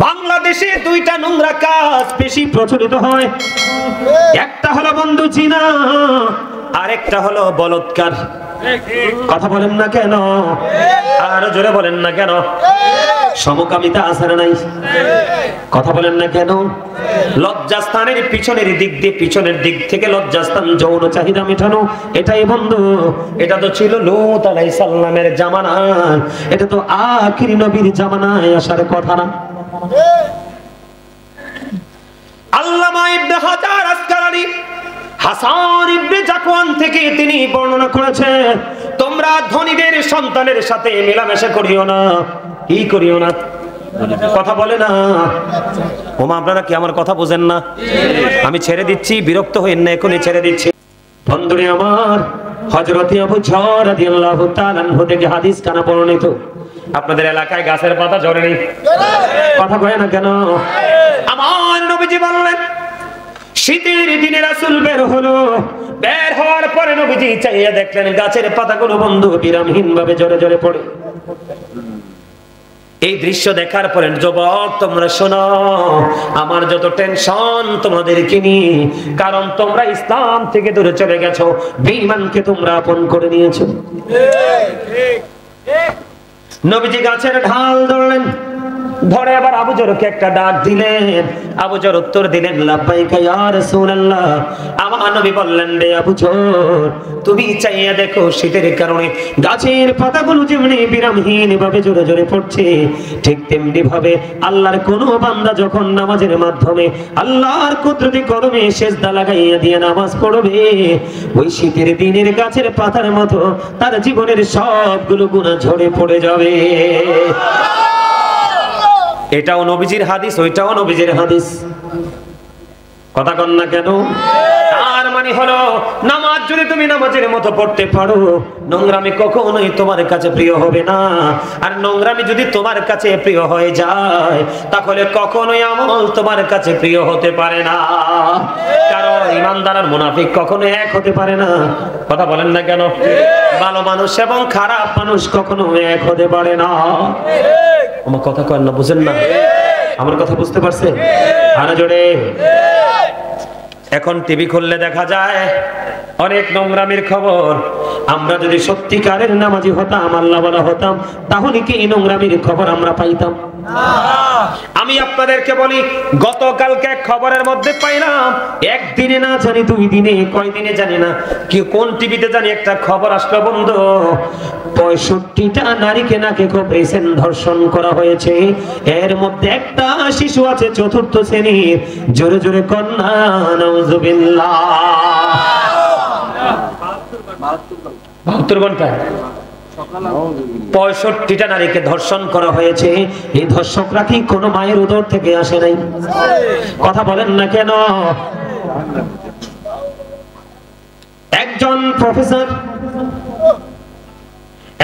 বাংলাদেশে দুইটা নোংরা কাজ বেশি প্রচলিত হয়, একটা হলো বন্ধু জিনা, আরেকটা হলো বলৎকার। কথা বলেন না কেন? আরো জোরে বলেন না কেন? সমকামিতা আছে না নাই? কথা বলেন না কেন? লজ্জাস্থানের পিছনের দিক দিয়ে, পিছনের দিক থেকে লজ্জাস্থান যৌন চাহিদা মেটানো, এটাই বন্ধু। এটা তো ছিল লূত আলাইহিস সালামের জামানায়, এটা তো আখিরি নবীর জামানায় আসার কথা না। আল্লামা ইবনে হাজার আসকালানি হাসান ইবনে জাকওয়ান থেকে তিনি বর্ণনা করেছেন, তোমরা ধনীদের সন্তানের সাথে মেলামেশা করিও না। কি করিও না? কথা বলে না। ওমা, আপনারা কি আমার কথা বোঝেন না? আমি ছেড়ে দিচ্ছি, বিরক্ত হইেন না, এখনই ছেড়ে দিচ্ছি। বন্ধুরে আমার, হযরত আবু যর রাদিয়াল্লাহু তাআলা আনহু থেকে হাদিস কানা বর্ণিত, আপনাদের এলাকায় গাছের পাতা ঝরে নেই? কথা কয় না কেন? আমার নবীজি বললেন, শীতের দিনে রাসূল বের হলো, বের হওয়ার পরে নবীজি চাইয়া দেখলেন গাছের পাতাগুলো বন্ধু বিরামহীন ভাবে ঝরে ঝরে পড়ে। এই দৃশ্য দেখার পরে, যুবক তোমরা শোনো, আমার যত টেনশন তোমাদেরকে নিয়ে, কারণ তোমরা ইসলাম থেকে দূরে চলে গেছো, বেঈমানকে তোমরা আপন করে নিয়েছো। নবীজি গাছের ঢাল ধরলেন, ধরে আবার আবু যরকে একটা ডাক দিলেন। আবু যর উত্তর দিলেন, লাব্বাইকা ইয়া রাসূলুল্লাহ। আমার নবী বললেন, রে আবু যর, তুমি চাইয়া দেখো শীতের কারণে গাছের পাতাগুলো যেমনি বিরামহীন ভাবে জোরে জোরে পড়ছে, ঠিক তেমনি ভাবে আল্লাহর কোন বান্দা যখন নামাজের মাধ্যমে আল্লাহর কুদরতি কদমে সিজদা লাগাইয়া দিয়ে নামাজ পড়বে, ওই শীতের দিনের গাছের পাতার মতো তার জীবনের সবগুলো গুনাহ ঝরে পড়ে যাবে। এটাও নবীজির হাদিস, ওইটাও নবীজির হাদিস। কথা কন না কেন? তার মানে হলো, নামাজ যদি তুমি নামাজের মতো পড়তে পারো, নোংরামি কখনোই তোমার কাছে প্রিয় হবে না। আর নোংরামি যদি তোমার কাছে প্রিয় হয়ে যায়, তাহলে কখনোই আমল তোমার কাছে প্রিয় হতে পারে না। কারণ ইমানদার আর মুনাফিক কখনো এক হতে পারে না। কথা বলেন না কেন? ভালো মানুষ এবং খারাপ মানুষ কখনো এক হতে পারে না। আমার কথা কন না, বুঝেন না? আমার কথা বুঝতে পারছেন? আরো জোরে। এখন টিভি খুললে দেখা যায় অনেক নোংরামির খবর। আমরা যদি সত্যিকারের নামাজি হতাম, আল্লাহ ওয়ালা হতাম, তাহলে কি এই নোংরামির খবর আমরা পাইতাম? আমি আপনাদেরকে বলি, গতকালকে খবরের মধ্যে পাইলাম, একদিনে না জানি 2 দিনে, কয় দিনে জানি না, কি কোন টিভিতে জানি একটা খবর আসলো বন্ধু, 65টা নারীকে নাকি করেছেন, ধর্ষণ করা হয়েছে। এর মধ্যে একটা শিশু আছে 4র্থ শ্রেণীর। জোরে জোরে কন্যা নাউজুবিল্লাহ। 72 ঘন্টায় 65টা নারীকে ধর্ষণ করা হয়েছে। এই ধর্ষকরা কি কোনো মায়ের উদর থেকে আসে নাই? কথা বলেন না কেন? একজন প্রফেসর,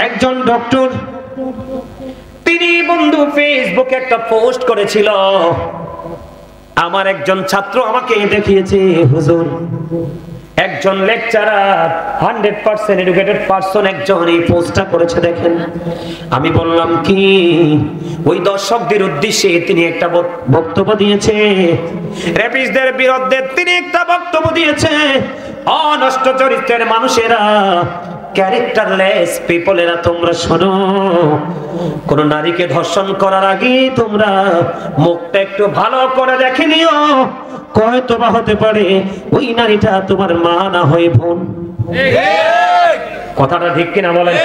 একজন ডক্টর, তিনি বন্ধু ফেসবুকে একটা পোস্ট করেছিল। আমার একজন ছাত্র আমাকে দেখিয়েছে, হুজুর, একজন লেকচারার 100% এডুকেটেড পারসন একজন এই পোস্টটা করেছে, দেখেন। আমি বললাম কি, ওই দর্শকদের উদ্দেশ্যে তিনি একটা বক্তব্য দিয়েছে, রেপিস্টদের বিরুদ্ধে তিনি একটা বক্তব্য দিয়েছে। অনষ্ট চরিত্রের মানুষেরা, ক্যারেক্টারলেস পিপলেরা, তোমরা শোনো, কোন নারীকে ধর্ষণ করার আগে তোমরা মুখটা একটু ভালো করে দেখে নিও। হয়তো বা হতে পারে ওই নারীটা তোমার মা না হয়ে বোন। কথাটা ঠিক কিনা বলেন?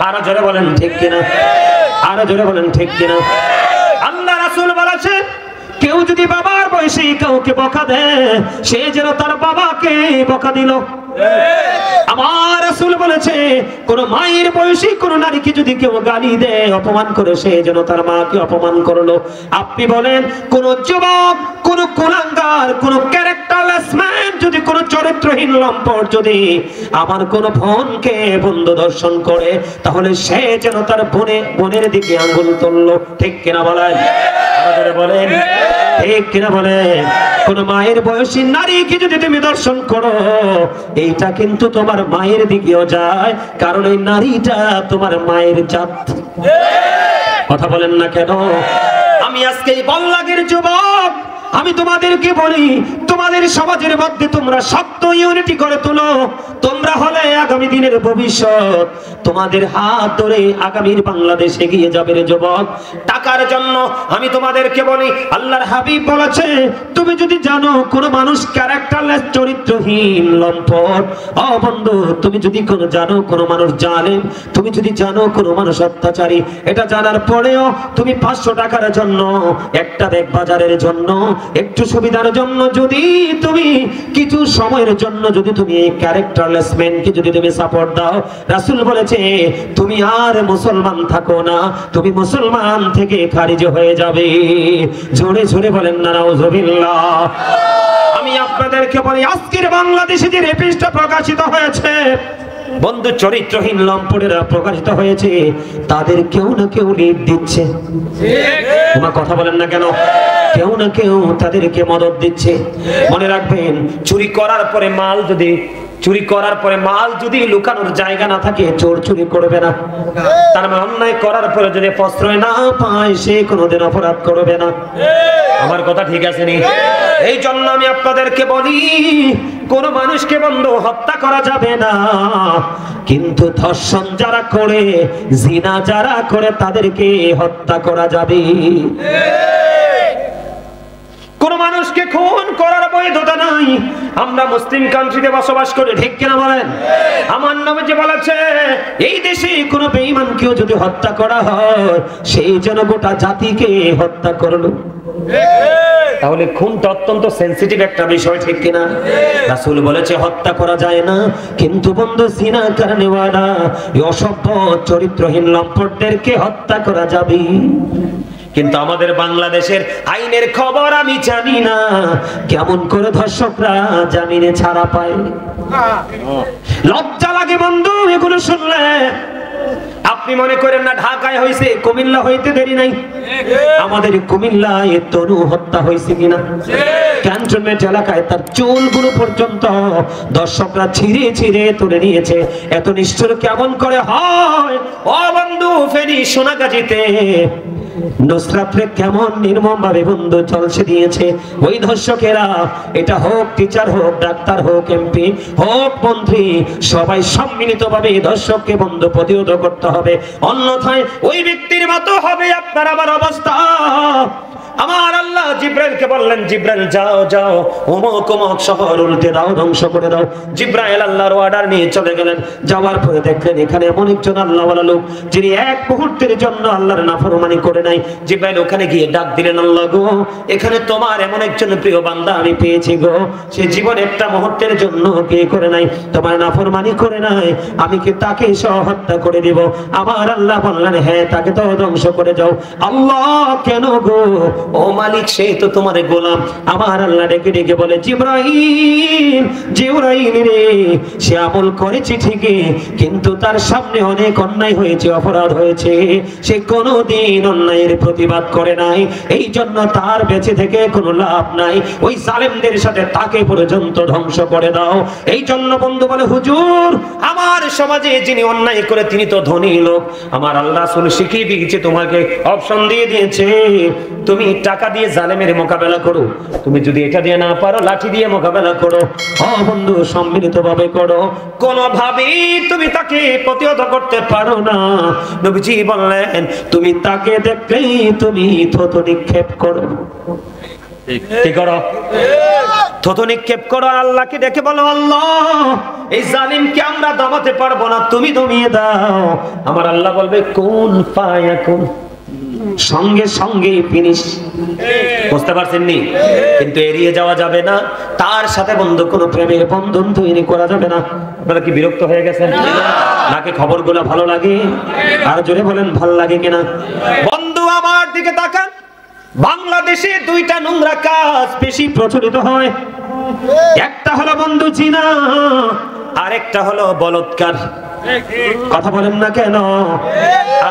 আরো জোরে বলেন ঠিক কিনা? আরো জোরে বলেন ঠিক কিনা? আল্লাহ রাসূল বলেছে, কেউ যদি বাবার বয়সে কাউকে বকা দেয়, সে যেন তার বাবাকে বকা দিল। আমার রাসূল বলেছে, কোন মায়ের বয়সী কোন নারীকে যদি কেউ গালি দেয়, অপমান করে, সে যেন তার মাকে অপমান করলো। আপনি বলেন, কোন যুবক, কোন কুলাঙ্গার, কোন ক্যারেক্টারলেস ম্যান যদি, কোন চরিত্রহীন লম্পট যদি আমার কোন বোনকে বন্ধু দর্শন করে, তাহলে সে যেন তার বোনের দিকে আঙ্গুল তুললো। ঠিক কিনা বলেন? আমাদের বলেন ঠিক কিনা বলেন? কোন মায়ের বয়সী নারীকে যদি তুমি দর্শন করো, এইটা কিন্তু তোমার মায়ের দিকেও যায়, কারণ এই নারীটা তোমার মায়ের জাত। কথা বলেন না কেন? আমি আজকে এই বল্লাগের যুবক, আমি তোমাদেরকে বলি, তোমাদের সমাজের মধ্যে তোমরা শক্ত ইউনিটি করে তোলো। তোমরা হলে আগামী দিনের ভবিষ্যৎ। তোমাদের হাত ধরে আগামীর বাংলাদেশ এগিয়ে যাবে রে যুবক। টাকার জন্য আমি তোমাদেরকে বলি, আল্লাহর হাবিব বলেছে, তুমি যদি জানো কোন মানুষ ক্যারেক্টারলেস, চরিত্রহীন, লম্পট, ও বন্ধু, তুমি যদি জানো কোন মানুষ জালেম, তুমি যদি জানো কোন মানুষ অত্যাচারী, এটা জানার পরেও তুমি 500 টাকার জন্য, একটা ব্যাগ বাজারের জন্য, একটু সুবিধার জন্য যদি তুমি কিছু সময়ের জন্য যদি তুমি এই ক্যারেক্টারলেস ম্যানকে যদি তুমি সাপোর্ট দাও, রাসূল বলেছে তুমি আর মুসলমান থাকো না, তুমি মুসলমান থেকে খারিজ হয়ে যাবে। জোরে জোরে বলেন না নাউজুবিল্লাহ। আমি আপনাদেরকে বলি, আজকের বাংলাদেশে যে রেপিস্টটা প্রকাশিত হয়েছে, বন্ধু, চরিত্রহীন লম্পটেরা প্রকাশিত হয়েছে, তাদের কেউ না কেউ লিড দিচ্ছে। তোমার কথা বলেন না কেন? কেউ না কেউ তাদেরকে মদত দিচ্ছে। মনে রাখবেন, চুরি করার পরে মাল যদি লুকানোর জায়গা না থাকে, চোর চুরি করবে না। তার মানে অন্যায় করার পরে যদি প্রশ্রয় না পায়, সে কোনোদিন অপরাধ করবে না। আমার কথা ঠিক আছে নি? এই জন্য আমি আপনাদেরকে বলি, কোন মানুষকে বন্ধু হত্যা করা যাবে না, কিন্তু ধর্ষণ যারা করে, জিনা যারা করে, তাদেরকে হত্যা করা যাবে। কোন মানুষকে খুন করার বৈধতা নাই। আমরা মুসলিম কান্ট্রিতে বসবাস করি, ঠিক কিনা বলেন? আমার নবীজি বলেছে, এই দেশে কোন বেঈমানকেও যদি হত্যা করা হয়, সেই যেন গোটা জাতিকে হত্যা করলো। তাহলে খুনটা অত্যন্ত সেনসিটিভ একটা বিষয়, ঠিক কিনা? রাসূল বলেছে হত্যা করা যায় না, কিন্তু বন্ধু জিনা করনেওয়ালা, অসভ্য চরিত্রহীন লম্পটদেরকে হত্যা করা যাবে। কিন্তু আমাদের বাংলাদেশের আইনের খবর আমি জানি না, কেমন করে ধর্ষকরা জামিনে ছাড়া পায়। লজ্জা লাগে বন্ধু এগুলো শুনলে। আপনি মনে করেন না ঢাকায় হয়েছে, কুমিল্লা হইতে দেরি নাই। আমাদের কুমিল্লায় তনু হত্যা হয়েছে কিনা? ক্যান্টনমেন্ট এলাকায় তার চুলগুলো পর্যন্ত দর্শকরা ছিঁড়ে ছিঁড়ে তুলে নিয়েছে। এত নিষ্ঠুর কেমন করে হয়? ও বন্ধু, ফেনী সোনাগাজীতে নুসরাতরে কেমন নির্মম ভাবে বন্ধু চলছে দিয়েছে ওই ধর্ষকেরা। এটা হোক টিচার, হোক ডাক্তার, হোক এমপি, হোক মন্ত্রী, সবাই সম্মিলিত ভাবে ধর্ষককে বন্ধু প্রতিহত করতে হবে, অন্যথায় ওই ব্যক্তির মতো হবে আপনার আমার অবস্থা। আমার আল্লাহ জিব্রাইলকে বললেন, জিব্রাইল যাও যাও, অমুক অমুক শহর উল্টে দাও, ধ্বংস করে দাও। জিব্রাইল আল্লাহর অর্ডার নিয়ে চলে গেলেন। যাওয়ার পরে দেখলেন এখানে এমন একজন আল্লাহওয়ালা লোক, যিনি এক মুহূর্তের জন্য আল্লাহর নাফরমানি করে নাই। জিব্রাইল ওখানে গিয়ে ডাক দিলেন, আল্লাহ গো, এখানে তোমার এমন একজন প্রিয় বান্দা আমি পেয়েছি গো, সে জীবন একটা মুহূর্তের জন্য কে করে নাই, তোমার নাফরমানি করে নাই, আমি কি তাকে সহ হত্যা করে দিব? আমার আল্লাহ বললেন, হ্যাঁ, তাকে তো ধ্বংস করে যাও। আল্লাহ, কেন গো? ও মালিক, সে তো তোমার গোলাম। আমার আল্লাহ ডেকে ডেকে বলে, জিবরাইল রে, সে আমল করেছে ঠিকই, কিন্তু তার সামনে অনেক অন্যায় হয়েছে, অপরাধ হয়েছে, সে কোনোদিন অন্যায়ের প্রতিবাদ করে নাই, এই জন্য তার বেঁচে থেকে কোনো লাভ নাই, ওই জালেমদের সাথে তাকে পর্যন্ত ধ্বংস করে দাও। এই জন্য বন্ধু বলে, হুজুর, আমার সমাজে যিনি অন্যায় করে তিনি তো ধনী লোক। আমার আল্লাহ রাসূল শিখিয়ে দিয়েছে, তোমাকে অপশন দিয়ে দিয়েছে, তুমি টাকা দিয়ে জালেমের মোকাবেলা করো, তুমি যদি এটা দিয়ে না পারো, লাঠি দিয়ে মোকাবেলা করো। ও বন্ধু, সম্মিলিত ভাবে করো, কোনোভাবেই তুমি তাকে প্রতিহত করতে পারো না। নবীজি বললেন, তুমি তাকে দেখলেই তুমি থুতু নিক্ষেপ করো। কি করো? থুতু নিক্ষেপ করো। আল্লাহকে ডেকে বলো, আল্লাহ, এই জালিমকে আমরা দমাতে পারবো না, তুমি দমিয়ে দাও। আমার আল্লাহ বলবে, কুন ফায়াকুন, সঙ্গে সঙ্গে ফিনিশ। বুঝতে পারছেন নি? কিন্তু এড়িয়ে যাওয়া যাবে না, তার সাথে বন্ধু কোনো প্রেমের বন্ধন তৈরি করা যাবে না। আপনারা কি বিরক্ত হয়ে গেছেন নাকি খবরগুলো ভালো লাগে? আর জোরে বলেন, ভালো লাগে কিনা? বন্ধু আমার দিকে তাকান। বাংলাদেশে দুইটা নোংরা কাজ বেশি প্রচলিত হয়, একটা হলো বন্ধু জিনা, আর একটা হলো বলৎকার। কথা বলেন না কেন?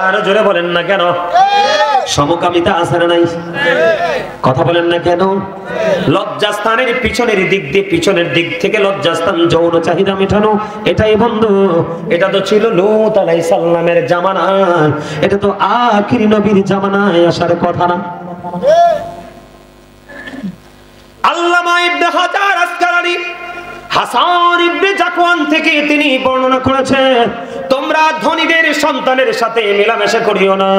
আর জোরে বলেন না কেন? সমকামিতা আছে না নাই? কথা বলেন না কেন? লজ্জাস্থানের পিছনের দিক থেকে লজ্জাস্থান যৌন চাহিদা মেটানো, এটাই বন্ধু। এটা তো ছিল লূত আলাইহিস সালামের জামানায়, এটা তো আখিরি নবীর জামানায় আসার কথা না। আল্লামা ইবনে হাজার আসকালানি হাসান ইবনে জাকওয়ান থেকে তিনি বর্ণনা করেছে, তোমরা ধনীদের সন্তানের সাথে মেলামেশা করিও না।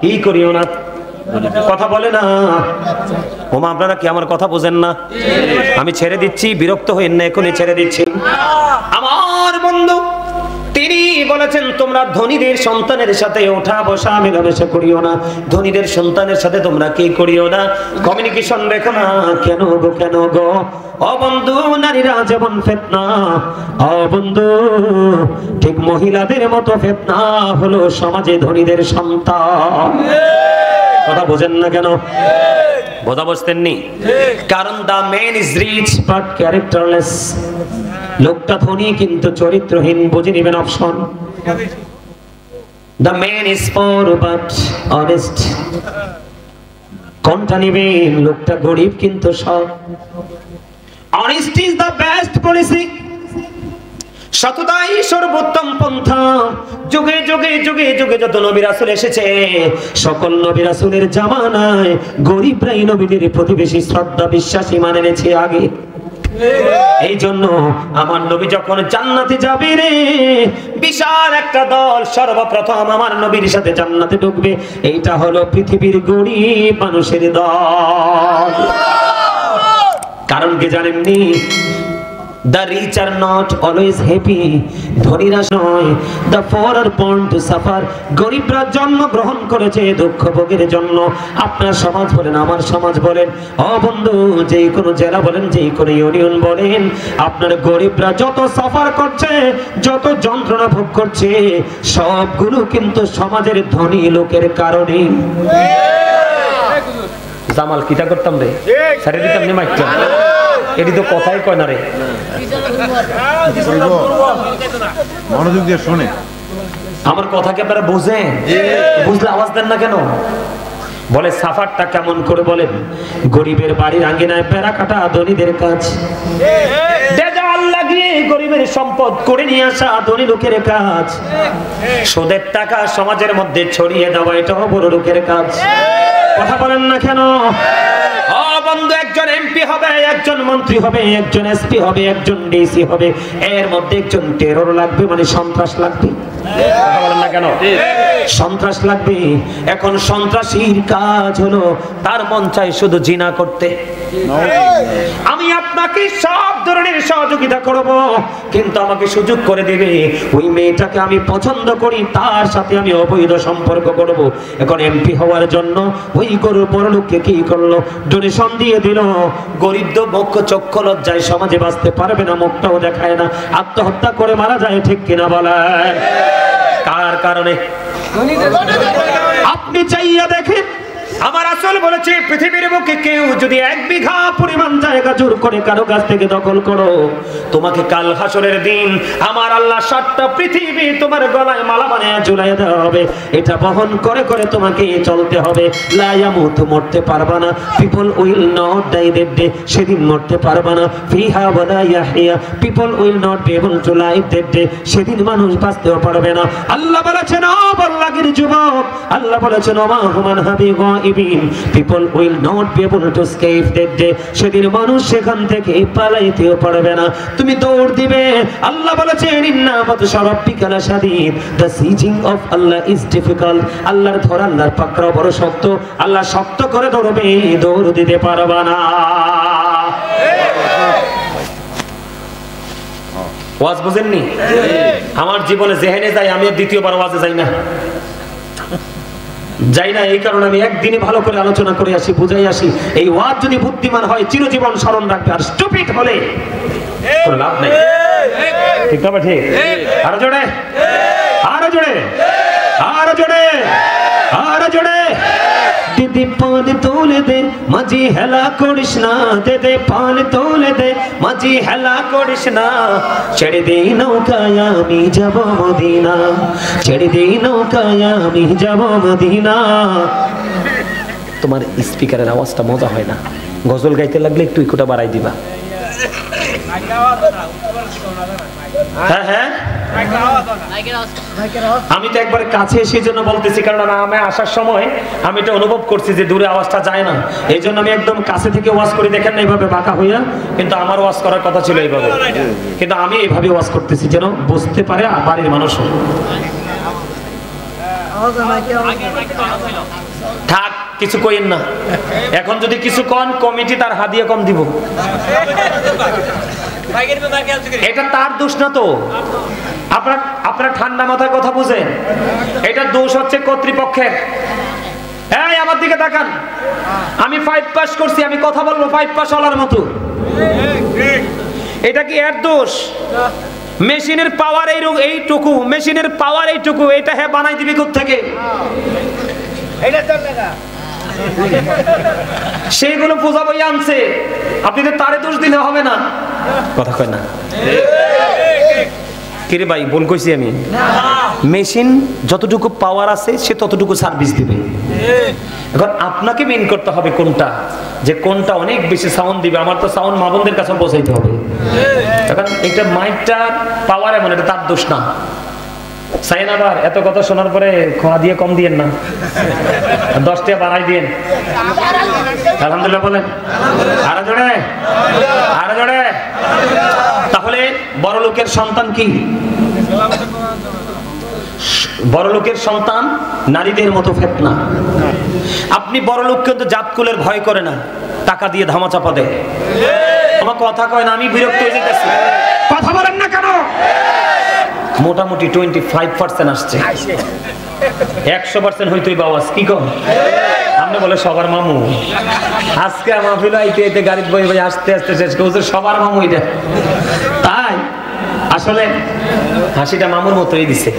কি করিও না? কথা বলে না। ওমা আপনারা কি আমার কথা বোঝেন না? আমি ছেড়ে দিচ্ছি, বিরক্ত হইন না, এখনই ছেড়ে দিচ্ছি। আমার বন্ধু তিনি বলেছেন, তোমরা ধনীদের সন্তানের সাথে ওঠা বসা মেলামেশা করিও না। ধনীদের সন্তানের সাথে তোমরা কি করিও না? কমিউনিকেশন রেখো না। কেন গো, কেন গো? ও বন্ধু, নারীরা যেমন ফিতনা, ও বন্ধু ঠিক মহিলাদের মতো ফিতনা হলো সমাজে ধনীদের সন্তান। কথা বোঝেন না কেন? বোঝা বুঝতেননি? কারণ the man is rich but characterless. লোকটা ধনী কিন্তু চরিত্রহীন। বুঝে নেবেন option. The man is poor but honest. কোনটা নেবেন? লোকটা গরিব কিন্তু সৎ। Honesty is the best policy. সততাই সর্বোত্তম পন্থা। যুগে যুগে যুগে যুগে যত নবী রাসূল এসেছে, সকল নবী রাসূলের জামানায় গরিবরাই নবীদের প্রতি বেশি শ্রদ্ধা বিশ্বাস ঈমান এনেছে আগে। এই জন্য আমার নবী যখন জান্নাতে যাবে রে, বিশাল একটা দল সর্বপ্রথম আমার নবীর সাথে জান্নাতে ঢুকবে। এইটা হলো পৃথিবীর গরিব মানুষের দল। কারণ কি জানেননি? The rich are not always happy. ধনীরা নয়। The poor are born to suffer. গরিবরা জন্ম গ্রহণ করেছে দুঃখ ভোগের জন্য। আপনার সমাজ বলেন, আমার সমাজ বলেন, ও বন্ধু যে কোনো জেলা বলেন, যে কোনো ইউনিয়ন বলেন, আপনার গরিবরা যত সাফার করছে, যত যন্ত্রণা ভোগ করছে, সবগুলো কিন্তু সমাজের ধনী লোকের কারণে। জামাল কিটা করতাম রে, ছেড়ে দিতাম নি মাইকটা। এটি তো কথাই কয় না রে। মনোযোগ দিয়ে শুনে আমার কথা কি আপনারা বুঝেন? বুঝলে আওয়াজ দেন না কেন? বলে সাফারটা কেমন করে বলেন? গরিবের বাড়ির আঙ্গিনায় পেরা কাটা ধনীদের কাজ। দেজাল লাগিয়ে গরিবের সম্পদ করে নিয়ে আসা ধনী লোকের কাজ। সুদের টাকা সমাজের মধ্যে ছড়িয়ে দেওয়া এটাও বড় লোকের কাজ। কথা বলেন না কেন? বন্ধু একজন এমপি হবে, একজন মন্ত্রী হবে, একজন এসপি হবে, একজন ডিসি হবে, এর মধ্যে একজন টেরর লাগবে, মানে সন্ত্রাস লাগবে। কথা বলেন না কেন? সন্ত্রাস লাগবে। এখন সন্ত্রাসীর কাজ হলো তার মন চাই শুধু জিনা করতে। আমি আপনাকে সব ধরনের সহযোগিতা করব, কিন্তু আমাকে সুযোগ করে দিবে ওই মেয়েটাকে আমি পছন্দ করি, তার সাথে আমি অবৈধ সম্পর্ক করব। এখন এমপি হওয়ার জন্য ওই গরিব বড় লোককে কি করলো? ডোনেশন দিয়ে দিল। গরিব তো মুখ্য চক্ষু লজ্জায় সমাজে বাঁচতে পারবে না, মুখটাও দেখায় না, আত্মহত্যা করে মারা যায়। ঠিক কিনা বলেন? কার কারণে? আপনি চাইয়া দেখেন, আমার রাসূল বলেছে পৃথিবীর বুকে কেউ যদি 1 বিঘা পরিমাণ জায়গা জোর করে কারো কাছ থেকে দখল করো, তোমাকে কাল হাসরের দিন আমার আল্লাহ 7টা পৃথিবী তোমার গলায় মালা বানিয়ে ঝুলাইয়া দেওয়া হবে। এটা বহন করে করে তোমাকে চলতে হবে। লা ইয়ামুত, মরতে পারবা না। People will not die that day, সেদিন মরতে পারবা না। ফিহা ওয়ালা ইয়াহইয়া, people will not be able to live that day, সেদিন মানুষ বাঁচতেও পারবে না। আল্লাহ বলেছেন, ও বল্লাগির যুবক, আল্লাহ বলেছেন, ওমা human হাবিগা people will not be able to escape that day, সেদিন মানুষ সেখান থেকে পালাইতেও পারবে না। তুমি দৌড় দিবে। আল্লাহ বলেছেন, ইন্না বাতশা রাব্বিকা লাশাদীদ, the sieging of Allah is difficult, আল্লাহর ধর, আল্লাহর পাকড়াও বড় শক্ত। আল্লাহ শক্ত করে ধরবে, দৌড় দিতে পারবে না। ওয়াজ বুঝেননি? আমার জীবনে যেখানে যাই আমি দ্বিতীয়বার ওয়াজে যাই না, যাই না। এই কারণে আমি একদিনে ভালো করে আলোচনা করে আসি, বুঝাই আসি। এই ওয়াজ যদি বুদ্ধিমান হয় চিরজীবন স্মরণ রাখবে, আর স্টুপিড হলে কোনো লাভ নেই। ঠিক না? ঠিক। আরো জোরে, আরো জোরে, আরো জোরে, আরো জোরে। দিদি পান তোলে দে, মাঝি হেলা করিস না। দে পান তোলে দে, মাঝি হেলা করিস না। ছেড়ে দে নৌকায় আমি যাব মদিনা, ছেড়ে দে নৌকায় আমি যাব মদিনা। তোমার স্পিকারের আওয়াজটা মজা হয় না, গজল গাইতে লাগলে একটু ইকোটা বাড়াই দিবা। হ্যাঁ হ্যাঁ, আমি তো একবার কাছে সেই জন্য বলতেছি, কারণ আমি আসার সময় আমি এটা অনুভব করছি যে দূরে আওয়াজটা যায় না, এই জন্য আমি একদম কাছে থেকে ওয়াজ করি। দেখেন না এইভাবে বাঁকা হইয়া, কিন্তু আমার ওয়াজ করার কথা ছিল এইভাবে, কিন্তু আমি এইভাবে ওয়াজ করতেছি যেন বুঝতে পারে বাড়ির মানুষ। থাক, কিছু কইেন না, এখন যদি কিছু কন কমিটি তার হাদিয়া কম দিব, এটা তার দোষ না তো। আপনারা ঠান্ডা মাথায় কথা বুঝেন, এটা দোষ হচ্ছে কর্তৃপক্ষের। এই আমার দিকে তাকান, আমি 5 পাস করছি, আমি কথা বলবো 5 পাস হলার মতো, এটা কি এর দোষ? মেশিনের পাওয়ার এইটুকু, মেশিনের পাওয়ার এইটুকু, এটা হ্যাঁ বানাই দিবি কোথা থেকে? সেইগুলো পূজা বই আনছে, আপনি তো তারে দোষ দিলে হবে না। কথা কয় না কিরে ভাই, ভুল কইছি আমি? মেশিন যতটুকু পাওয়ার আছে সে ততটুকু সার্ভিস দিবে। এখন আপনাকে মেইন করতে হবে কোনটা, যে কোনটা অনেক বেশি সাউন্ড দিবে। আমার তো সাউন্ড মা বোনদের কাছে পৌঁছাইতে হবে। এখন এটা মাইকটা পাওয়ার এমন, এটা তার দোষ না। সাইন আবার এত কথা শোনার পরে খোয়া দিয়ে কম দিয়েন না, 10 টাকা বাড়াই দিয়েন। আলহামদুলিল্লাহ বলেন, আরো জোরে, আরো জোরে। তাহলে বড় লোকের সন্তান কি? বড় লোকের সন্তান নারীদের মতো ফেতনা। আপনি বড় লোককে তো জাতকুলের ভয় করে না, টাকা দিয়ে ধামাচাপা দেয়। আমার কথা কয় না, আমি বিরক্ত হয়ে যেতেছি। কথা বলেন না কেন? মোটামুটি 25% আসছে, 100% হইতোই বাবাস। কি কম আপনি বলে সবার মামু। আজকে মাহফিল আইতে আইতে গাড়ির বই বই আসতে আসতে শেষ করছে সবার মামু। এটা তাই আসলে হাসিটা মামুর মতোই দিছে।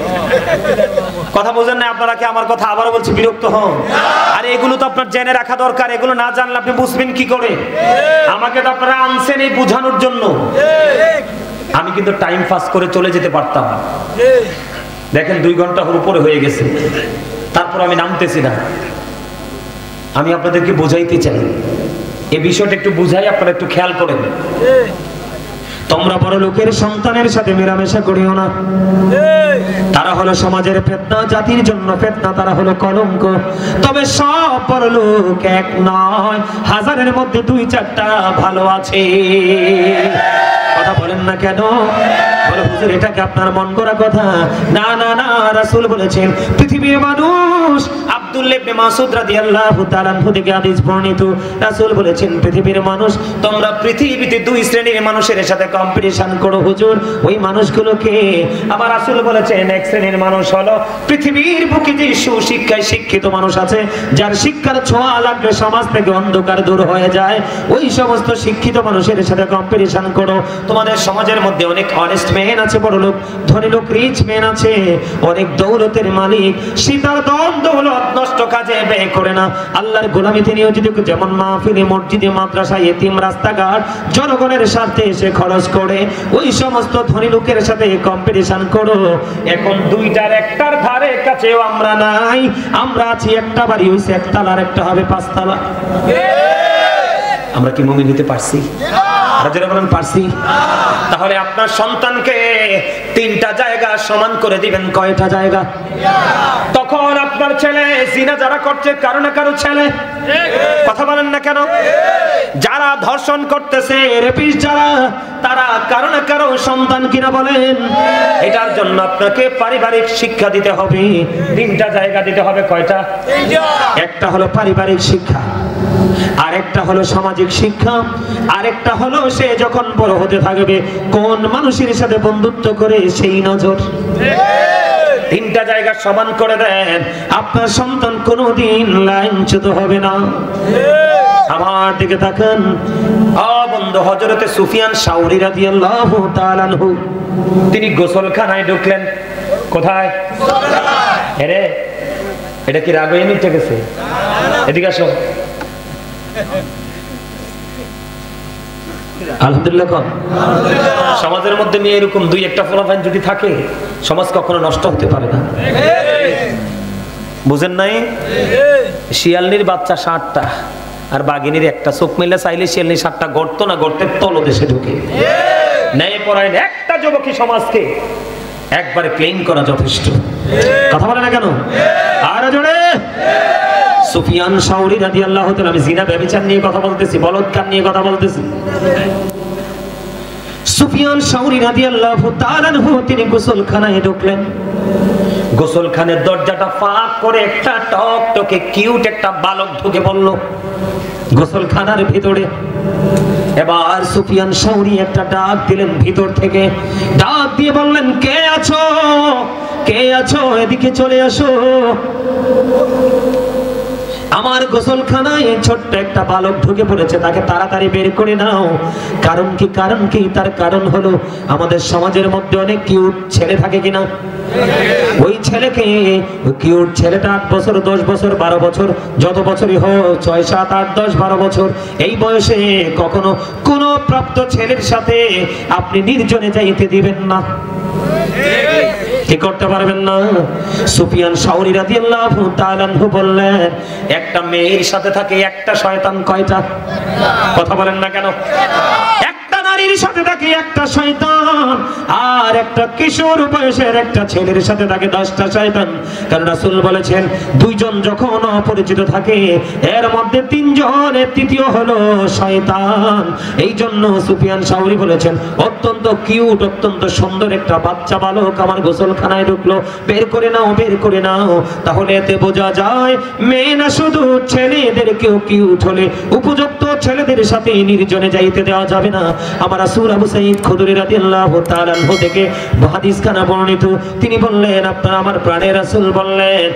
কথা বোঝেন না আপনারা? কি আমার কথা আবারও বলছি, বিরক্ত হন। আরে এগুলো তো আপনার জেনে রাখা দরকার, এগুলো না জানলে আপনি বুঝবেন কি করে? আমাকে তো আপনারা আনছেন এই বোঝানোর জন্য। আমি কিন্তু টাইম পাস করে চলে যেতে পারতাম। দেখেন 2 ঘন্টার উপরে হয়ে গেছে, তারপর আমি নামতেছি না। আমি আপনাদেরকে বোঝাইতে চাই, এই বিষয়টা একটু বুঝাই, আপনারা একটু খেয়াল করেন। তোমরা বড় লোকের সন্তানের সাথে মেলামেশা করিও না। তারা হলো সমাজের ফিতনা, জাতির জন্য ফিতনা, তারা হলো কলঙ্ক। তবে সব বড় লোক এক নয়, হাজারের মধ্যে 2-4টা ভালো আছে। কথা বলেন না কেন? বলে হুজুর এটা কি আপনার মন গড়া কথা? না না না, রাসূল বলেছেন পৃথিবীর মানুষ। আব্দুল্লাহ ইবনে মাসউদ রাদিয়াল্লাহু তাআলা আনহু থেকে হাদিস বর্ণিত, রাসূল বলেছেন পৃথিবীর মানুষ, তোমরা পৃথিবীতে 2 শ্রেণীর মানুষের সাথে কম্পিটিশন করো হুজুর, ওই মানুষগুলোকে। আবার রাসূল বলেছেন 1 শ্রেণীর মানুষ হলো পৃথিবীর বুকে যে সুশিক্ষায় শিক্ষিত মানুষ আছে, যার শিক্ষার ছোঁয়া লাগলে সমাজ থেকে অন্ধকার দূর হয়ে যায়, ওই সমস্ত শিক্ষিত মানুষের সাথে কম্পিটিশন করো। তোমাদের সমাজের মধ্যে অনেক অনেস্ট ম্যান আছে, বড় লোক ধনী লোক রিচ ম্যান আছে, অনেক দৌলতের মালিক, সীতার দৌলত নষ্ট কাজে ব্যয় করে না। আল্লাহর গোলামিতে নিয়োজিত, যেমন মাহফিলে, মসজিদে, মাদ্রাসা, এতিম, রাস্তাঘাট, জনগণের স্বার্থে এসে খরচ করে, ওই সমস্ত ধনী লোকের সাথে কম্পিটিশন করো। এখন 2টার 1টার ধারে কাছেও আমরা নাই। আমরা আছি একটা বাড়ি হইছে একতলা, আর একটা হবে 5 তলা। আমরা কি মুমিন হতে পারছি? পারছি? তাহলে আপনার সন্তানকে 3টা জায়গা সমান করে দিবেন। কয়টা জায়গা? তখন আপনার ছেলে জিনা যারা করছে কারো না কারো ছেলে। কথা বলেন না কেন? যারা ধর্ষণ করতেছে, রেপিস্ট যারা, তারা কারো না কারো সন্তান কিনা বলেন। এটার জন্য আপনাকে পারিবারিক শিক্ষা দিতে হবে। 3টা জায়গা দিতে হবে। কয়টা? একটা হলো পারিবারিক শিক্ষা, আরেকটা হলো সামাজিক শিক্ষা, আরেকটা হলো সে যখন বড় হতে থাকবে কোন মানুষের সাথে বন্ধুত্ব করে সেই নজর। 3টা জায়গা সমান করে দেন, আপনার সন্তান কোনোদিন লাইনচ্যুত হবে না। আমার দিকে তাকান। বন্ধু, হযরতে সুফিয়ান সাউরি রাদিয়াল্লাহু তাআলা আনহু, তিনি গোসলখানায় ঢুকলেন। কোথায়? আরে এটা কি রাগ হয়ে নিতে গেছে? এদিকে আসো। আলহামদুলিল্লাহ। সমাজের মধ্যে নিয়ে এরকম 2-1টা ফলাফল যদি থাকে, সমাজ কখনো নষ্ট হতে পারে না। বুঝেন নাই? শিয়ালনির বাচ্চা 60টা, আর বাঘিনীর একটা চোখ মেলে চাইলে শিয়ালনি 7টা গর্ত না গর্তের তলদেশে ঢুকে। ন্যায় পরায়ণ একটা যুবকী সমাজকে একবারে ক্লিন করা যথেষ্ট। কথা বলে না কেন? আর জোরে। সুফিয়ান শাওরি রাদিয়াল্লাহু তাআলা, আমি জিনা ব্যভিচার নিয়ে কথা বলতেছি, বলৎকার নিয়ে কথা বলতেছি। সুফিয়ান শাওরি রাদিয়াল্লাহু তাআলা তিনি গোসলখানায় ঢুকলেন। গোসলখানার দরজাটা ফাঁক করে একটা টকটকে কিউট একটা বালক ঢুকে পড়ল গোসলখানার ভিতরে। এবার সুফিয়ান শাওরি একটা ডাক দিলেন ভিতর থেকে, ডাক দিয়ে বললেন, কে আছো, কে আছো, এদিকে চলে আসো। আমার গোসলখানায় ছোট্ট একটা বালক ঢুকে পড়েছে, তাকে তাড়াতাড়ি বের করে নাও। কারণ কি? কারণ কি? তার কারণ হলো আমাদের সমাজের মধ্যে অনেক কিউট ছেলে থাকে কিনা, ওই ছেলেকে, কিউট ছেলেটা 8 বছর 10 বছর 12 বছর যত বছরই হোক, 6 7 8 10 12 বছর এই বয়সে কখনো কোন প্রাপ্ত ছেলের সাথে আপনি নির্জনে যাইতে দিবেন না, কি করতে পারবেন না। সুফিয়ান শাওরি রাদিয়াল্লাহু তাআলা বললেন, একটা মেয়ের সাথে থাকে একটা শয়তান কয়টা? কথা বলেন না কেন? একটা নারীর সাথে থাকে একটা শয়তান, আর একটা কিশোর বয়সের একটা ছেলের সাথে থাকে 10টা শয়তান। কারণ রাসূল বলেছেন, দুইজন যখন অপরিচিত থাকে এর মধ্যে তিনজনের তৃতীয় হলো শয়তান। এই জন্য সুফিয়ান শাওরি বলেছেন, অত্যন্ত কিউট অত্যন্ত সুন্দর একটা বাচ্চা বালক আমার গোসলখানায় ঢুকলো, বের করে নাও, বের করে নাও। তাহলে এতে বোঝা যায় মেয়ে না শুধু ছেলেদেরকেও কিউট হলে উপযুক্ত ছেলেদের সাথে নির্জনে যাইতে দেওয়া যাবে না। আমার রাসূল আবু সাঈদ খুদরি রাদিয়াল্লাহু তাআলা আনহু থেকে হাদিস খানা বর্ণিত, তিনি বললেন, আপনারা আমার প্রাণের রাসূল বললেন,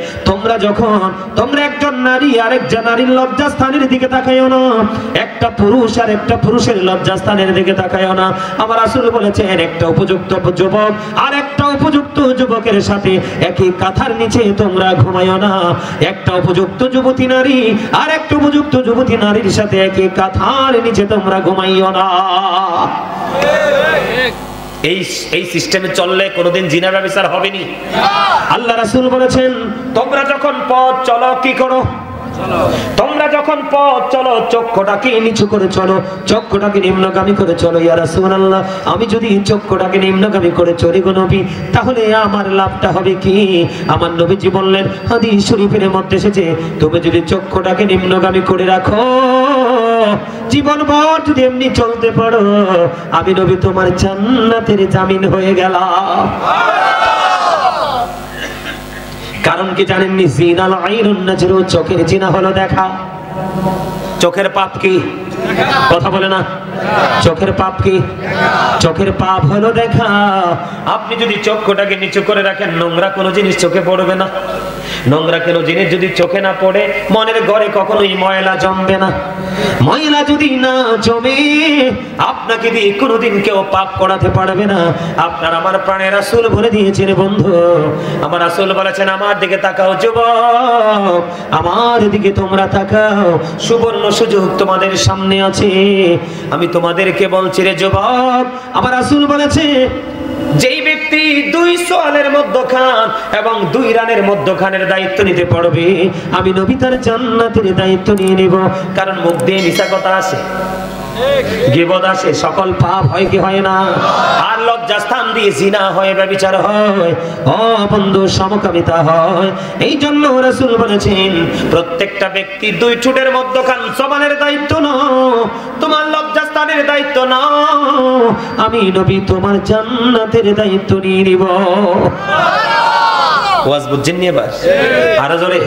তোমরা একজন নারী আর একজন নারীর লজ্জাস্থানের দিকে তাকাইও না, একটা পুরুষ আর একটা পুরুষের লজ্জাস্থানের দিকে তাকাইও না। আমার রাসূল বলেছেন, একটা উপযুক্ত যুবক আর একটা উপযুক্ত যুবকের সাথে একই কাঁথার নিচে তোমরা ঘুমাইও না, একটা উপযুক্ত যুবতী নারী আর একটা উপযুক্ত যুবতী নারীর সাথে একই কাঁথার নিচে তোমরা ঘুমাইও না। এই সিস্টেমে চললে কোনোদিন জিনা ব্যভিচার হবে না। আল্লাহ রাসূল বলেছেন, তোমরা যখন পথ চলো কি করো? তোমরা যখন পথ চলো চক্ষুটাকে নিচু করে চলো, চক্ষুটাকে নিম্নগামী করে চলো। ইয়া রাসূলুল্লাহ, আমি যদি চক্ষুটাকে নিম্নগামী করে চলি গো নবী, তাহলে আমার লাভটা হবে কি? আমার নবীজি বললেন, হাদিস শরীফের মধ্যে এসেছে, তুমি যদি চক্ষুটাকে নিম্নগামী করে রাখো, জীবনভর যদি এমনি চলতে পারো, আমি নবী তোমার জান্নাতের জামিন হয়ে গেলাম। কারণ কি জানেননি? জিনাল আইনুন নাজরু, চোখের জিনা হলো দেখা। চোখের পাপ কি? কথা বলে না। চোখের পাপ কি? চোখের পাপ হলো দেখা। আপনি যদি চক্ষুটাকে নিচু করে রাখেন, নোংরা কোনো জিনিস চোখে পড়বে না। নোংরা কোনো জিনিস যদি চোখে না পড়ে, মনের ঘরে কখনোই ময়লা জমবে না। ময়লা যদি না জমে, আপনাকে দিয়ে কোনোদিন কেউ পাপ করাতে পারবে না। আপনার আমার প্রাণের রাসূল বলে দিয়েছেন, বন্ধু আমার রাসূল বলেছেন, আমার দিকে তাকাও যুবক, আমার দিকে তোমরা তাকাও, সুবর্ণ সুযোগ তোমাদের সামনে আছে। আমি তোমাদেরকে বলছি রে যুবক, আমার রাসূল বলেছে, যেই ব্যক্তি 2 সোয়ালের মধ্যখান এবং 2 রানের মধ্যখানের দায়িত্ব নিতে পারবে, আমি নবী তার জান্নাতের দায়িত্ব নিয়ে নেব। কারণ মুখ দিয়ে মিছা কথা আসে, গীবত আসে, সকল পাপ হয় কি হয় না? আর লজ্জাস্থান দিয়ে জিনা হয়, ব্যভিচার হয়, ও বন্ধু সমকামিতা হয়। এই জন্য রাসূল বলেছেন, প্রত্যেকটা ব্যক্তি 2 ঠোঁটের মধ্যখান জবানের দায়িত্ব নাও, তোমার লজ্জাস্থানের দায়িত্ব নাও, আমি নবী তোমার জান্নাতের দায়িত্ব নিয়ে নিব। ওয়াজ বুঝছেন নি এবার? আরো জোরে।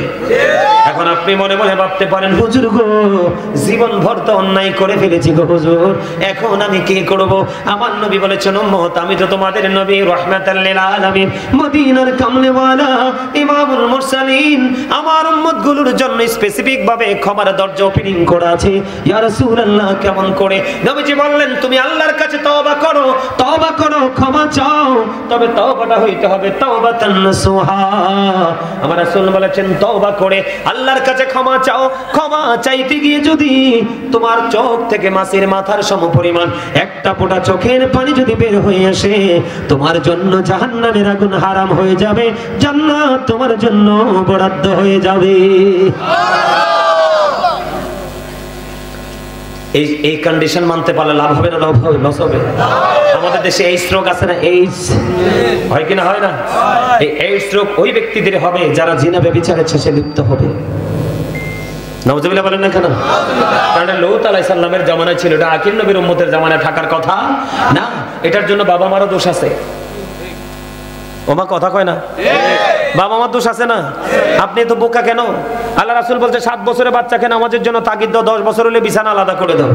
এখন আপনি মনে মনে ভাবতে পারেন, হুজুর গো, জীবন ভর তো অন্যায় করে ফেলেছি গো হুজুর, এখন আমি কি করব? আমার নবী বলেছেন, উম্মত, আমি তো তোমাদের নবী রাহমাতাল লিল আলামিন, মদিনার কামলেওয়ালা ইমামুল মুরসালিন, আমার উম্মতগুলোর জন্য স্পেসিফিক ভাবে ক্ষমার দরজা ওপেনিং করা আছে। ইয়া রাসূলুল্লাহ, কেমন করে? নবীজি বললেন, তুমি আল্লাহর কাছে তওবা করো, তওবা করো, ক্ষমা চাও, তবে তওবাটা হইতে হবে তাওবাতান নাসুহা। আমার রাসূল বলেছেন, তওবা করে আল্লাহর কাছে ক্ষমা চাও। ক্ষমা চাইতে গিয়ে যদি তোমার চোখ থেকে মাছের মাথার সমপরিমাণ একটা ফোঁটা চোখের পানি যদি বের হয়ে আসে, তোমার জন্য জাহান্নামের আগুন হারাম হয়ে যাবে, জান্নাত তোমার জন্য বরাদ্দ হয়ে যাবে। এই কন্ডিশন মানতে পারলে লাভ হবে না লস হবে? আমাদের দেশে এইডস রোগ আছে না, এইডস হয় কিনা হয় না? এই এইডস রোগ ওই ব্যক্তিদের হবে যারা জিনা ব্যভিচারের শেষে লিপ্ত হবে। নাউজুবিল্লাহ বলেন না কেন? কারণ লূত আলাইহিস সালামের জামানায় ছিল, এটা আখির নবীর উম্মতের জামানায় থাকার কথা না। এটার জন্য বাবা মারও দোষ আছে। ওমা কথা কয় না, বাবা মার দোষ আছে না? আপনি তো বোকা কেন? আল্লাহ রাসূল বলছে 7 বছরের বাচ্চাকে নামাজের জন্য তাগিদ দাও, 10 বছর হলে বিছানা আলাদা করে দাও।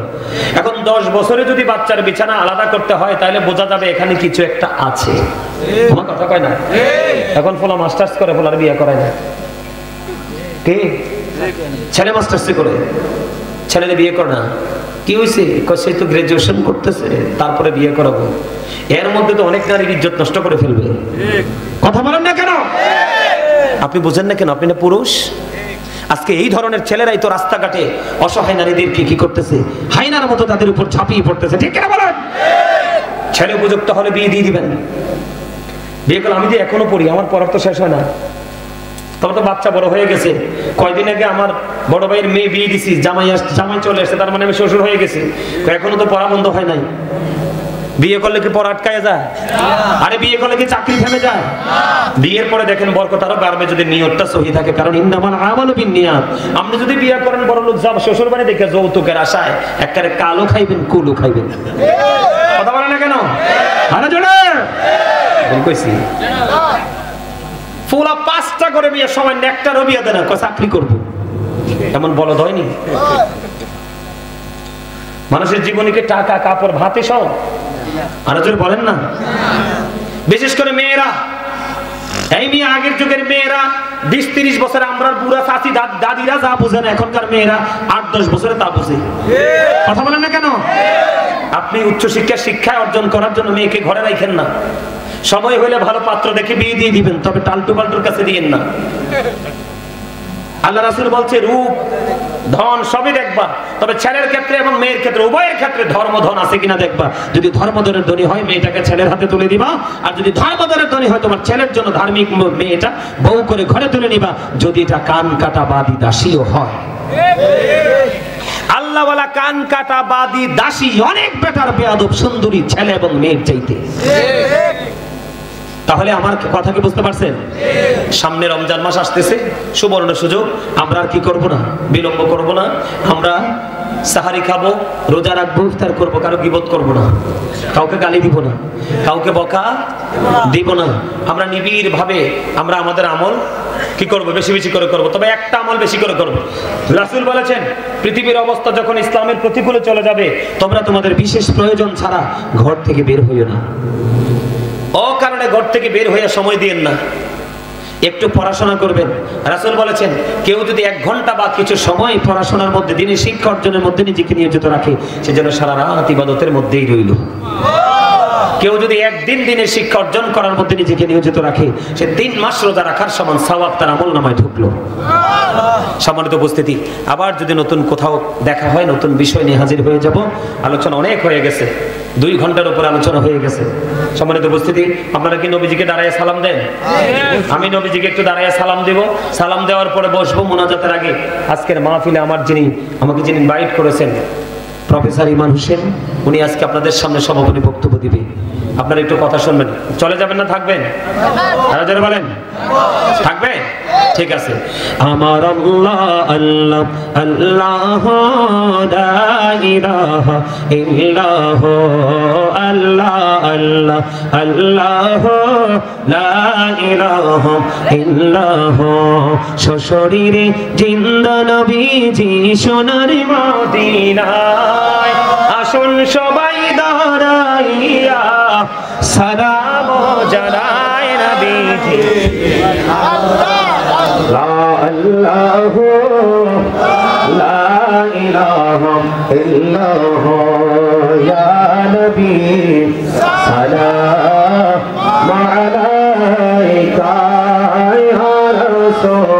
এখন 10 বছরে যদি বাচ্চার বিছানা আলাদা করতে হয় তাহলে বোঝা যাবে এখানে কিছু একটা আছে। ওমা কথা কয় না? এখন ফলা মাস্টার্স করে, ফলার বিয়ে করায় না। কি ছেলে মাস্টার্সে করে, ছেলের বিয়ে করে না? কি হয়েছে? সে তো গ্রাজুয়েশন করতেছে, তারপরে বিয়ে করাবো। এর মধ্যে তো অনেক নারীর ইজ্জত নষ্ট করে ফেলবে। কথা বলেন না কেন? আপনি বুঝেন না কেন? আপনি না পুরুষ। আজকে এই ধরনের ছেলেরাই তো রাস্তাঘাটে অসহায় নারীদেরকে কি করতেছে, হাইনার মতো তাদের উপর ঝাঁপিয়ে পড়তেছে। ঠিক কিনা বলেন? ছেলে উপযুক্ত হলে বিয়ে দিয়ে দিবেন। বিয়ে করলে আমি যে এখনো পড়ি, আমার পড়ার তো শেষ হয় না। তবে তো বাচ্চা বড় হয়ে গেছে। কয়দিন আগে আমার বড় ভাইয়ের মেয়ে বিয়ে দিছি, জামাই চলে এসেছে, তার মানে আমি শ্বশুর হয়ে গেছি। এখনো তো পড়া বন্ধ হয় নাই। বিয়ে করলে কি পড়া আটকায় যায়? আরে বিয়ে করলে কি চাকরি থেমে যায়? বিয়ের পরে দেখেন বরকত আরো বাড়বে যদি নিয়তটা সহি থাকে। কারণ ইন্নামাল আমালু বিন্নিয়াত। আপনি যদি বিয়ে করেন বড় লোক যাব শ্বশুর বাড়ি দেখে যৌতুকের আশায়, একবারে কালো খাইবেন কুলু খাইবেন। কথা বলে না কেন? আরে জোরে কইছি। ফুলা 5টা করে বিয়ে, সময় একটারও বিয়ে দেয় না, চাকরি করবো। এমন বলদ হয়নি? মানুষের জীবনে কি টাকা কাপড় ভাতে সব? আরো জোরে বলেন না। বিশেষ করে মেয়েরা, এই মেয়ে আগের যুগের মেয়েরা 20-30 বছরে আমরা বুড়া চাচি দাদিরা যা বুঝেন, এখনকার মেয়েরা 8-10 বছরে তা বুঝে। কথা বলেন না কেন? আপনি শিক্ষায় অর্জন করার জন্য মেয়েকে ঘরে রাখেন না। সময় হইলে ভালো পাত্র দেখে বিয়ে দিয়ে দিবেন, তবে টালটু পাল্টুর কাছে দিয়েন না। আল্লাহ রাসূল বলছে রূপ ধন সবই দেখবা, তবে ছেলের ক্ষেত্রে এবং মেয়ের ক্ষেত্রে উভয়ের ক্ষেত্রে ধর্ম ধন আছে কিনা দেখবা। যদি ধর্মধনের ধনী হয় মেয়েটাকে ছেলের হাতে তুলে দিবা, আর যদি ধর্মধনের ধনী হয় তোমার ছেলের জন্য ধার্মিক মেয়েটা বউ করে ঘরে তুলে নিবা, যদি এটা কান কাটা বাদী দাসীও হয়। আল্লাহ ওয়ালা কান কাটা বাদী দাসী অনেক বেটার বেয়াদব সুন্দরী ছেলে এবং মেয়ের চাইতে। তাহলে আমার কথা কি বুঝতে পারছেন? সামনে রমজান মাস আসতেছে, সুবর্ণ সুযোগ। আমরা আর কি করব না, বিলম্ব করব না। আমরা সাহারি খাবো, রোজা রাখবো, ইফতার করবো, কারো গীবত করব না, কাউকে গালি দিব না, কাউকে বকা দিব না। আমরা নিবিড় ভাবে আমরা আমাদের আমল কি করব, বেশি বেশি করে করব। তবে একটা আমল বেশি করে করব। রাসূল বলেছেন পৃথিবীর অবস্থা যখন ইসলামের প্রতিকূলে চলে যাবে, তোমরা তোমাদের বিশেষ প্রয়োজন ছাড়া ঘর থেকে বের হইও না। ও কারণে ঘর থেকে বের হয়ে সময় দিয়েন না, একটু পড়াশোনা করবেন। রাসূল বলেছেন কেউ যদি 1 ঘন্টা বা কিছু সময় পড়াশোনার মধ্যে, দিনের শিক্ষা অর্জনের মধ্যে নিজেকে নিয়োজিত রাখে, সে যেন সারা রাত ইবাদতের মধ্যেই রইল। কেউ যদি একদিন দিনের শিক্ষা অর্জন করার মধ্যে নিজেকে নিয়োজিত রাখে, সে 3 মাস রোজা রাখার সমান সওয়াব তার আমলনামায় ঢুকলো। সম্মানিত উপস্থিতি, আবার যদি নতুন কোথাও দেখা হয়, নতুন বিষয় নিয়ে হাজির হয়ে যাব। আলোচনা অনেক হয়ে গেছে, 2 ঘন্টার উপর আলোচনা হয়ে গেছে। সম্মানিত উপস্থিতি, আপনারা কি নবীজিকে দাঁড়ায় সালাম দেন? আমি নবীজিকে একটু দাঁড়ায় সালাম দেব। সালাম দেওয়ার পরে বসবো মোনাজাতের আগে। আজকের মাহফিলে আমাকে যিনি ইনভাইট করেছেন প্রফেসর ইমান হোসেন, উনি আজকে আপনাদের সামনে সমাপনী বক্তব্য দিবে। আপনারা একটু কথা শুনবেন। চলে যাবেন না থাকবেন? আরো জোরে বলেন, থাকবে? ঠিক আছে। আমার আল্লাহ আল্লাহ আল্লাহ লা ইলাহা ইল্লাহ, আল্লাহ আল্লাহ আল্লাহ লা ইলাহা ইল্লাহ। সশরীরে জিন্দা নবীজি সোনার মদিনায়, আসুন সবাই দাঁড়াইয়া সালাম জানাই নবীজি। লা আল্লাহ লা ইলাহা ইল্লাল্লাহ ইয়া নবী সালাম আলাইকা ইয়া রাসূল।